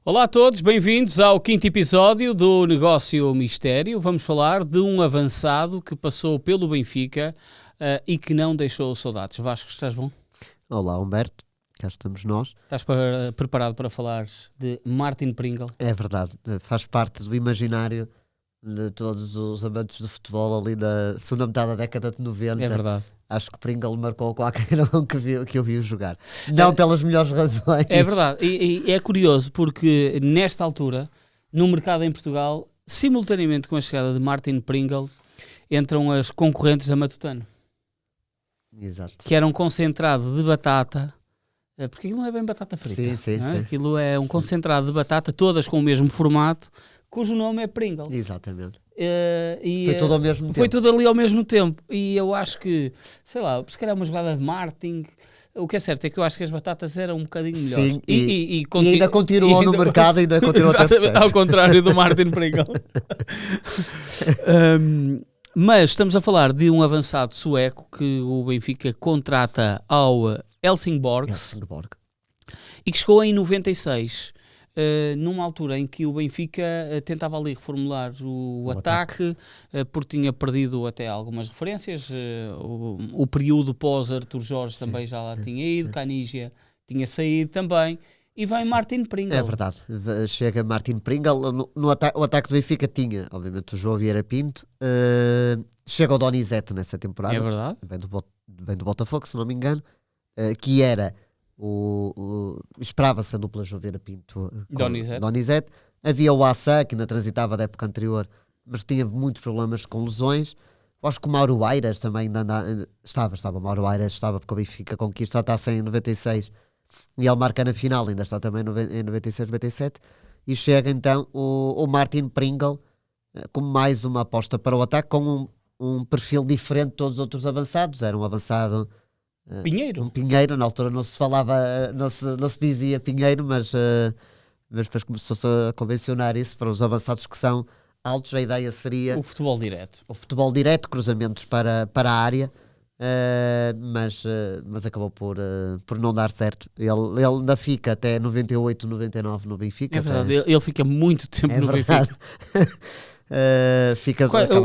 Olá a todos, bem-vindos ao quinto episódio do Negócio Mistério. Vamos falar de um avançado que passou pelo Benfica e que não deixou saudades. Vasco, estás bom? Olá Humberto, cá estamos nós. Estás preparado para falar de Martin Pringle? É verdade, faz parte do imaginário de todos os amantes do futebol ali da segunda metade da década de 90. É verdade. Acho que Pringle marcou qualquer um que eu vi jogar. Não pelas melhores razões. É verdade, e é curioso porque nesta altura, no mercado em Portugal, simultaneamente com a chegada de Martin Pringle, entram as concorrentes da Matutano. Exato. Que era um concentrado de batata, porque aquilo não é bem batata frita. Sim. Aquilo é um concentrado de batata, todas com o mesmo formato, cujo nome é Pringles. Exatamente. Foi tudo ao mesmo tempo. Foi tudo ali ao mesmo tempo. E eu acho que, sei lá, se calhar uma jogada de marketing. O que é certo é que eu acho que as batatas eram um bocadinho melhores. Sim, e ainda continuou no mercado e ainda continua a ter sucesso. Ao contrário do Martin Pringle. Mas estamos a falar de um avançado sueco que o Benfica contrata ao Helsingborg. E que chegou em 96. Numa altura em que o Benfica tentava ali reformular o ataque. Porque tinha perdido até algumas referências, o período pós Artur Jorge também já lá tinha ido, Caniggia tinha saído também, e vem Martin Pringle. É verdade, chega Martin Pringle, o ataque do Benfica tinha, obviamente, o João Vieira Pinto, chega o Donizete nessa temporada, é verdade. Vem do Botafogo, se não me engano, que era... esperava-se a dupla João Vieira Pinto Donizete. Havia o Assa, que ainda transitava da época anterior, mas tinha muitos problemas com lesões. Acho que o Mauro Eiras também estava. Mauro Eiras estava porque o Benfica conquista a taça em 96 e ele marca na final, ainda está também em 96, 97. E chega então o Martin Pringle como mais uma aposta para o ataque, com um perfil diferente de todos os outros avançados. Era um avançado... Pinheiro. Um Pinheiro, na altura não se falava, não se dizia Pinheiro, mas depois começou-se a convencionar isso para os avançados que são altos. A ideia seria o futebol direto. O futebol direto, cruzamentos para a área, mas acabou por não dar certo. Ele ainda fica até 98, 99 no Benfica. É verdade, ele fica muito tempo no Benfica.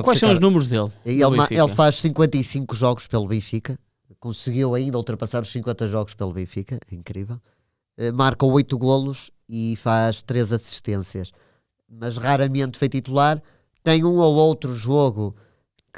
Quais são os números dele? Ele faz 55 jogos pelo Benfica. Conseguiu ainda ultrapassar os 50 jogos pelo Benfica, é incrível. Marca 8 golos e faz 3 assistências. Mas raramente foi titular. Tem um ou outro jogo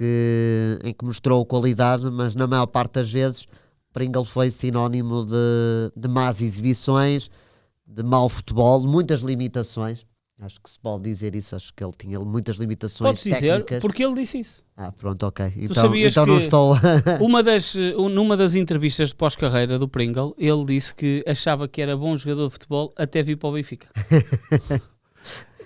em que mostrou qualidade, mas na maior parte das vezes Pringle foi sinónimo de más exibições, de mau futebol, de muitas limitações. Acho que se pode dizer isso, acho que ele tinha muitas limitações técnicas. Dizer, porque ele disse isso. Pronto, ok. Tu sabias então que não estou... numa das entrevistas de pós-carreira do Pringle, ele disse que achava que era bom jogador de futebol até vir para o Benfica.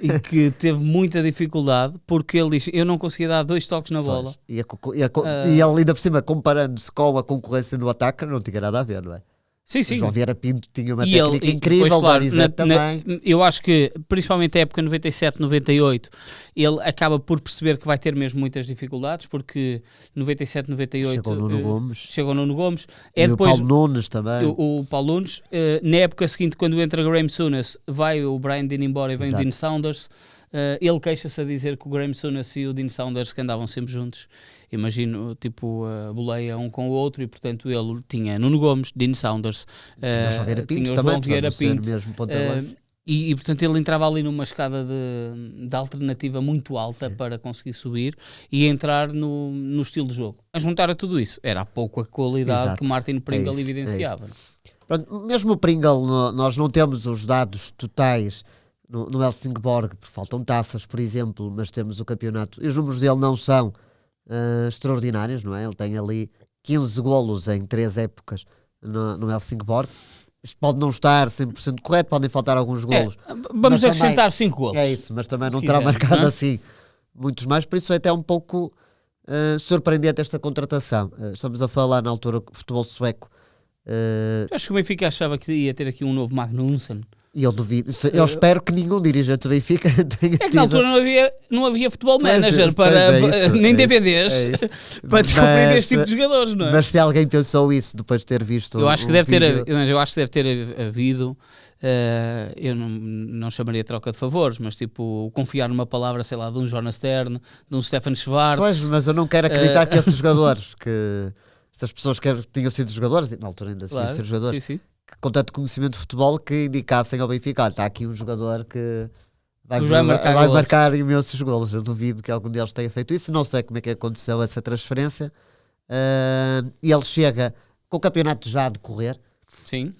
E que teve muita dificuldade, porque ele disse, eu não conseguia dar 2 toques na bola. E ele ainda por cima, comparando-se com a concorrência no ataque, não tinha nada a ver, não é? Sim. O João Vieira Pinto tinha uma técnica incrível, claro, também. Eu acho que, principalmente na época 97, 98, ele acaba por perceber que vai ter mesmo muitas dificuldades, porque 97, 98... Chegou o Nuno Gomes. E depois, o Paulo Nunes também. O Paulo Nunes. Na época seguinte, quando entra Graham Souness, vai o Brian Dean embora e vem o Dean Saunders. Ele queixa-se a dizer que o Graham Souness e o Dean Saunders que andavam sempre juntos. Imagino, tipo, boleia um com o outro, e portanto ele tinha Nuno Gomes, Dean Saunders, tinha o João Vieira Pinto, e portanto ele entrava ali numa escada de alternativa muito alta para conseguir subir e entrar no estilo de jogo. A juntar a tudo isso, era pouco a qualidade que Martin Pringle evidenciava. Pronto, mesmo o Pringle, nós não temos os dados totais no Helsingborg, porque faltam taças, por exemplo, mas temos o campeonato, e os números dele não são extraordinários, não é? Ele tem ali 15 golos em 3 épocas no Helsingborg. Isto pode não estar 100% correto, podem faltar alguns golos. Vamos acrescentar 5 golos. É isso, mas também não terá marcado assim muitos mais, por isso é até um pouco surpreendente esta contratação. Estamos a falar na altura do futebol sueco. Eu acho que o Benfica achava que ia ter aqui um novo Magnusson. E eu duvido, eu espero que nenhum dirigente do Benfica tenha tido... É que na altura não havia futebol manager nem DVDs para descobrir este tipo de jogadores, não é? Mas se alguém pensou isso depois de ter visto eu acho que deve ter havido eu não chamaria troca de favores, mas tipo, confiar numa palavra, sei lá, de um Jonas Stern, de um Stefan Schwarz. Pois, mas eu não quero acreditar que esses jogadores, que essas pessoas que tinham sido jogadores, na altura ainda Claro, tinham sido jogadores, sim. que, com tanto conhecimento de futebol, que indicassem ao Benfica, olha, está aqui um jogador que vai marcar imensos golos. Eu duvido que algum deles tenha feito isso. Não sei como é que aconteceu essa transferência. E ele chega com o campeonato já a decorrer. Sim.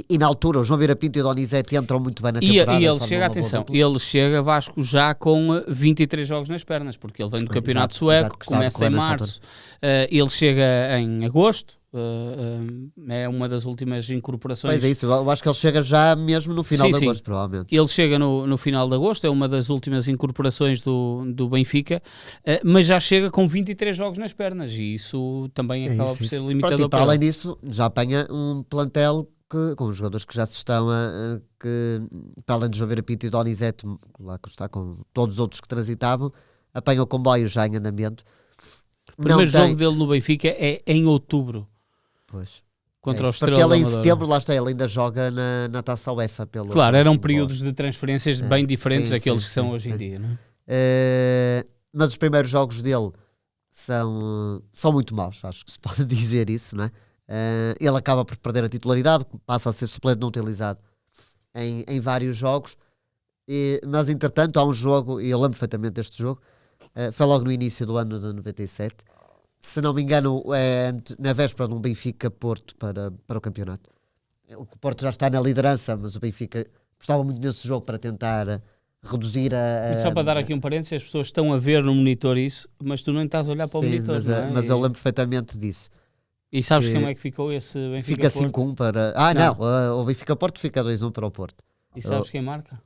E na altura o João Vieira Pinto e o Donizete entram muito bem na temporada. E ele chega, atenção, ele chega, Vasco, já com 23 jogos nas pernas, porque ele vem do campeonato sueco, começa em março, ele chega em agosto, é uma das últimas incorporações. Pois é isso, eu acho que ele chega já mesmo no final de agosto, provavelmente. Ele chega no final de agosto, é uma das últimas incorporações do Benfica, mas já chega com 23 jogos nas pernas, e isso também acaba por ser limitador. Pronto, e para além disso, já apanha um plantel com os jogadores que já se estão que, para além de João Vieira Pinto e Donizete, lá que está com todos os outros que transitavam, apanha o comboio já em andamento. O primeiro jogo dele no Benfica é em outubro. Pois. Contra o Estrela da Porque ele Amadora. em setembro, lá está, ele ainda joga na Taça UEFA. Claro, eram períodos de transferências bem diferentes daqueles que são hoje em dia. Não é? Mas os primeiros jogos dele são muito maus, acho que se pode dizer isso, não é? Ele acaba por perder a titularidade, passa a ser suplente não utilizado em vários jogos, mas entretanto há um jogo, e eu lembro perfeitamente deste jogo, foi logo no início do ano de 97, se não me engano na véspera de um Benfica-Porto para o campeonato. O Porto já está na liderança, mas o Benfica gostava muito nesse jogo para tentar reduzir só para dar aqui um parênteses, as pessoas estão a ver no monitor isso, mas tu não estás a olhar para o monitor, mas, não é? Mas eu lembro perfeitamente disso. E sabes como é que ficou esse Fica Benfica-Porto? 5-1 para... o Benfica-Porto fica 2-1 para o Porto. E sabes quem marca?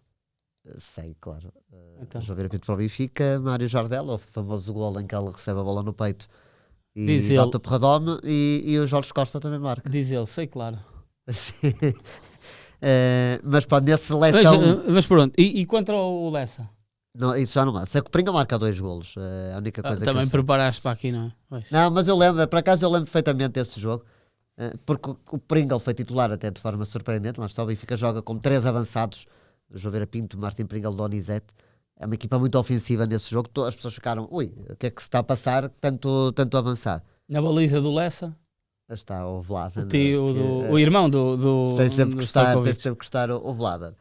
Sei, claro. Então. João Vieira Pinto para o Benfica, Mário Jardel, o famoso gol em que ele recebe a bola no peito e bate o Perradome, e o Jorge Costa também marca. Diz ele, sei, claro. Mas pá, nessa seleção... Mas pronto, e contra o Lessa? Não, isso já não há. Sei que o Pringa marca 2 golos. A única coisa também preparaste para aqui, não é? Pois. Não, mas eu lembro, por acaso eu lembro perfeitamente desse jogo, porque o Pringle foi titular até de forma surpreendente. Lá está, o Benfica joga com 3 avançados: João Vieira Pinto, Martim Pringle, Donizete. É uma equipa muito ofensiva nesse jogo. As pessoas ficaram, ui, o que é que se está a passar tanto avançado? Na baliza do Lessa está o Vladan, o irmão do tem sempre que gostar o Vladan.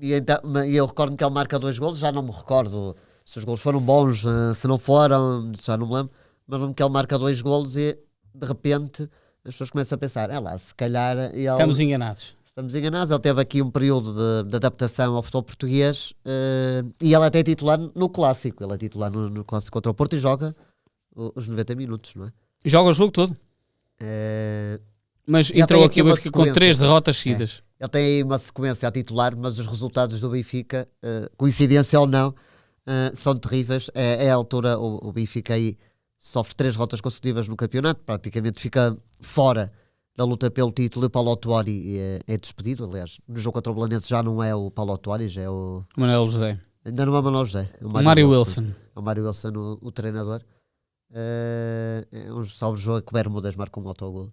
E eu recordo que ele marca 2 golos. Já não me recordo se os golos foram bons, se não foram, já não me lembro, mas lembro que ele marca 2 golos e de repente as pessoas começam a pensar, se calhar estamos enganados. Ele teve aqui um período de adaptação ao futebol português, e ele até é titular no Clássico. Ele é titular no Clássico contra o Porto e joga os 90 minutos, não é? Joga o jogo todo. Mas entrou aqui com 3 derrotas seguidas. Ele tem aí uma sequência a titular, mas os resultados do Benfica, coincidência ou não, são terríveis. É a altura, o Benfica aí sofre 3 derrotas consecutivas no campeonato, praticamente fica fora da luta pelo título, e o Paulo Tuori é despedido. Aliás, no jogo contra o Belenenses já não é o Paulo Tuori, já é o Manuel José. Ainda não é o Manuel José, é o Mário Wilson. É o Mário Wilson, o treinador. É um salvo jogo que o Bermudas marca um autogol.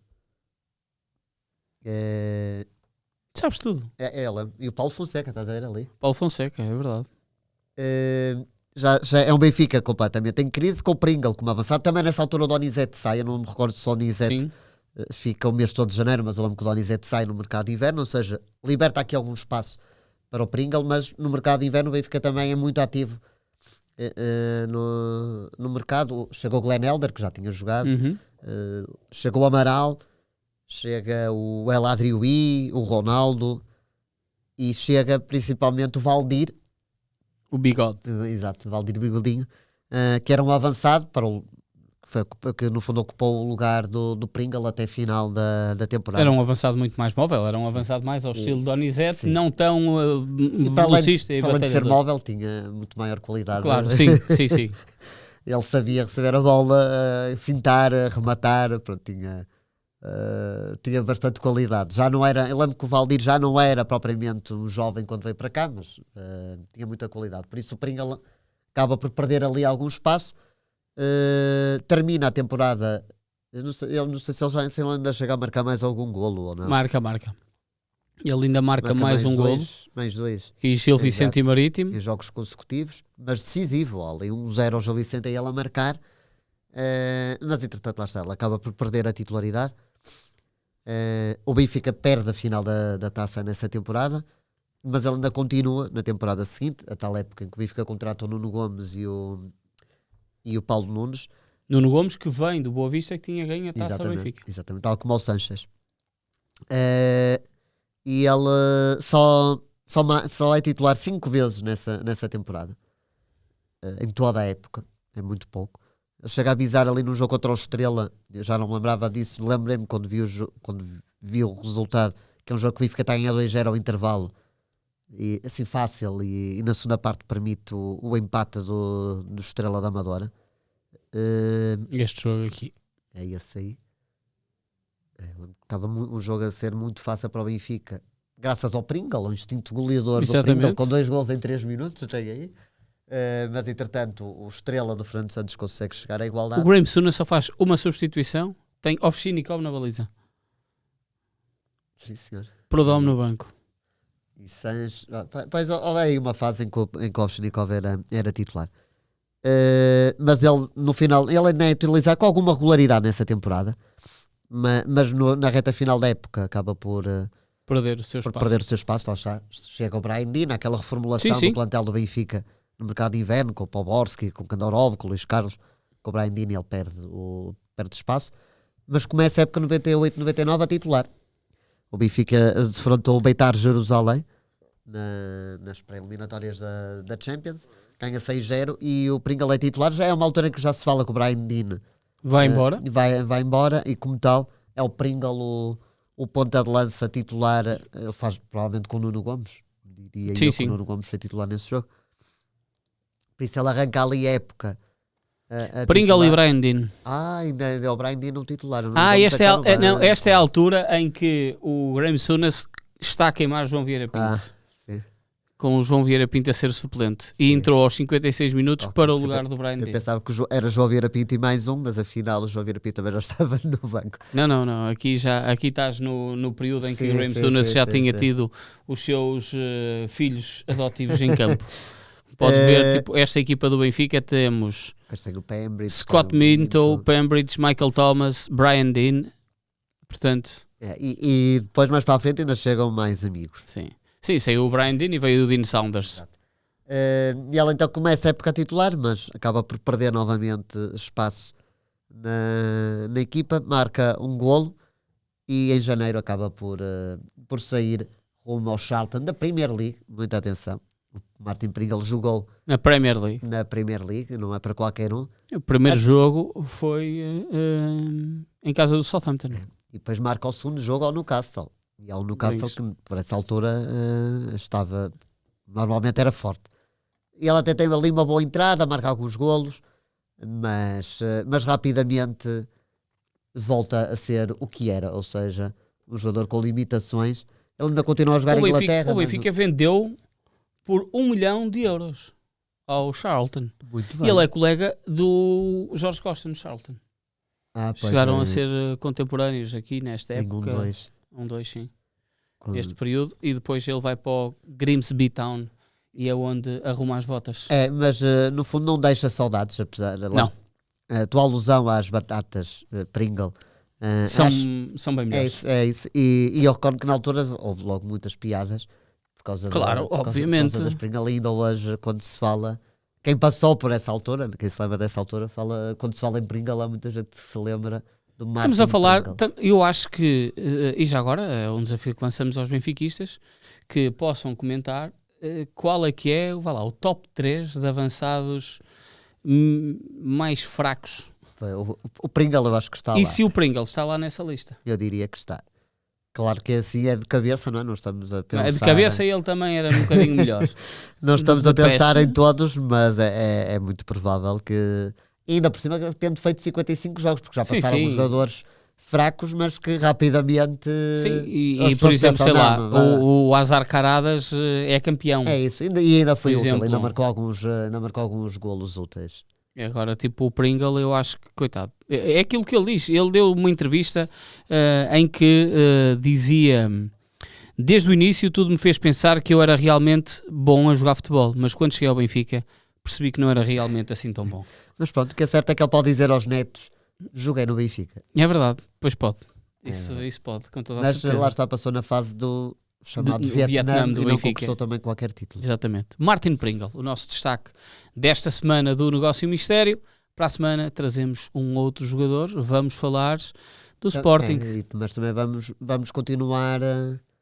Sabes tudo. É ele. E o Paulo Fonseca, estás a ver ali? Paulo Fonseca, é verdade. Já é um Benfica completamente em crise, com o Pringle como avançado. Também nessa altura o Donizete sai. Eu não me recordo se o Donizete fica o mês todo de janeiro, mas eu lembro que o Donizete sai no mercado de inverno, ou seja, liberta aqui algum espaço para o Pringle, mas no mercado de inverno o Benfica também é muito ativo. No mercado chegou o Glenn Helder, que já tinha jogado, chegou o Amaral, chega o El Adrioui, o Ronaldo, e chega principalmente o Valdir, o Bigode, exato, o Valdir Bigodinho, que era um avançado que no fundo ocupou o lugar do Pringle até final da temporada. Era um avançado muito mais móvel, era um avançado mais ao estilo Donizete, não tão velocista. Para além de ser móvel, tinha muito maior qualidade. Claro, sim. Ele sabia receber a bola, fintar, rematar, pronto, tinha bastante qualidade. Já não era, eu lembro que o Valdir já não era propriamente um jovem quando veio para cá, mas tinha muita qualidade. Por isso o Pringle acaba por perder ali algum espaço. Termina a temporada. Eu não sei se ele ainda chega a marcar mais algum golo ou não. Marca. Ele ainda marca mais um golo. Mais dois. E Gil Vicente e Marítimo. Em jogos consecutivos, mas decisivo. Ali 1-0 ao Gil Vicente e ele a marcar. Mas entretanto, lá está. Ele acaba por perder a titularidade. O Benfica perde a final da taça nessa temporada. Mas ele ainda continua na temporada seguinte, a tal época em que o Benfica contrata o Nuno Gomes e o Paulo Nunes. Nuno Gomes, que vem do Boa Vista, que tinha ganho a taça ao Benfica. Exatamente, tal como o Sanches. E ele só é titular 5 vezes nessa temporada. Em toda a época. É muito pouco. Ele chega a avisar ali no jogo contra o Estrela. Eu já não me lembrava disso. Lembrei-me quando vi o resultado. Que é um jogo que o Benfica está a ganhar 2-0 ao intervalo. E, assim, fácil. E na segunda parte permite o empate do Estrela da Amadora. Este jogo aqui. É esse aí. Estava um jogo a ser muito fácil para o Benfica, graças ao Pringle, o instinto goleador do Pringle, com 2 gols em 3 minutos, tem aí. Mas entretanto o Estrela do Fernando Santos consegue chegar à igualdade. O Graham Souness só faz uma substituição, tem Ovchinikov na baliza. Sim, senhor. Prodome no banco. E Sanches, pois houve aí uma fase em que o Ovchinikov era titular. Mas ele no final ele ainda é utilizado com alguma regularidade nessa temporada. Mas na reta final da época acaba por perder o seu espaço. Chega o Brian Dina, aquela reformulação do plantel do Benfica no mercado de inverno, com o Poborski, com o Kandorov, com o Luís Carlos. Com o Brian Dina ele perde espaço, mas começa a época 98-99 a titular. O Benfica defrontou o Beitar Jerusalém nas pré-eliminatórias da Champions, ganha 6-0 e o Pringle é titular. Já é uma altura em que já se fala que o Brian Dina vai embora. Vai embora e, como tal, é o Pringle o ponta de lança titular. Ele faz provavelmente com o Nuno Gomes. Diria eu que o Nuno Gomes foi titular nesse jogo. Por isso ele arranca ali a época. Pringle e Brian Dean. Ainda é o Brian Dean o titular. Esta é a altura em que o Graham Souness está a queimar João Vieira Pinto. Com o João Vieira Pinto a ser suplente. E entrou aos 56 minutos para o lugar do Brian Dean. Eu pensava que era João Vieira Pinto e mais um, mas afinal o João Vieira Pinto também já estava no banco. Não. Aqui estás no período em que o Graham Souness já tinha tido os seus filhos adotivos em campo. Podes ver, tipo, esta equipa do Benfica temos Scott Minto, Pembridge, Michael Thomas, Brian Dean. Portanto... E depois mais para a frente ainda chegam mais amigos. Sim, saiu o Brian Dean e veio o Dean Saunders. E ela então começa a época titular, mas acaba por perder novamente espaço na equipa, marca um golo e em janeiro acaba por sair rumo ao Charlton da Premier League. Muita atenção, o Martin Pringle jogou na Premier League, não é para qualquer um. O primeiro jogo foi em casa do Southampton. E depois marca o segundo jogo ao Newcastle. E ao Newcastle, que por essa altura normalmente era forte. E ela até tem ali uma boa entrada, marca alguns golos, mas rapidamente volta a ser o que era, ou seja, um jogador com limitações. Ele ainda continua a jogar em Inglaterra. O Benfica vendeu por 1 milhão de euros ao Charlton. Muito bem. E ele é colega do Jorge Costa no Charlton. Chegaram a ser contemporâneos aqui nesta época. 1-2, sim. Este período. E depois ele vai para o Grimsby Town e é onde arruma as botas. Mas no fundo não deixa saudades, apesar de... Não. A tua alusão às batatas Pringle são bem melhores. É isso. E eu recordo que na altura houve logo muitas piadas por causa obviamente. Por causa das Pringle. Ainda hoje, quando se fala... Quem passou por essa altura, quem se lembra dessa altura, quando se fala em Pringle, há muita gente que se lembra. Estamos a falar, eu acho que, e já agora é um desafio que lançamos aos benfiquistas, que possam comentar qual é que é o top 3 de avançados mais fracos. O Pringle eu acho que está lá. E se o Pringle está lá nessa lista? Eu diria que está. Claro que assim é de cabeça, não é? Não estamos a pensar... De cabeça ele também era um bocadinho melhor. Não estamos a pensar em todos, mas é muito provável que... Ainda por cima tendo feito 55 jogos, porque já passaram alguns jogadores fracos, mas que rapidamente... Sim, e por exemplo, sei lá, o Azar Caradas é campeão. É isso, e ainda foi útil, ainda marcou alguns golos úteis. Agora, tipo, o Pringle, eu acho que, coitado, é aquilo que ele diz. Ele deu uma entrevista em que dizia Desde o início tudo me fez pensar que eu era realmente bom a jogar futebol, mas quando cheguei ao Benfica percebi que não era realmente assim tão bom. Mas pronto, o que é certo é que ele pode dizer aos netos: joguei no Benfica. É verdade, pois pode. Isso pode, com toda a Mas certeza. lá está, passou na fase do chamado Vietnã Vietnã do e não Benfica. conquistou também qualquer título. Exatamente. Martin Pringle, o nosso destaque desta semana do Negócio e Mistério. Para a semana trazemos um outro jogador. Vamos falar do Sporting. Mas também vamos continuar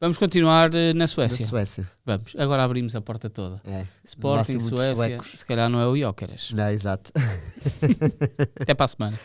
Vamos continuar na na Suécia. Suécia. Vamos. Agora abrimos a porta toda. Lá Sporting, são muitos Suécia. suecos. Se calhar não é o Jóqueras. Não, exato. Até para a semana.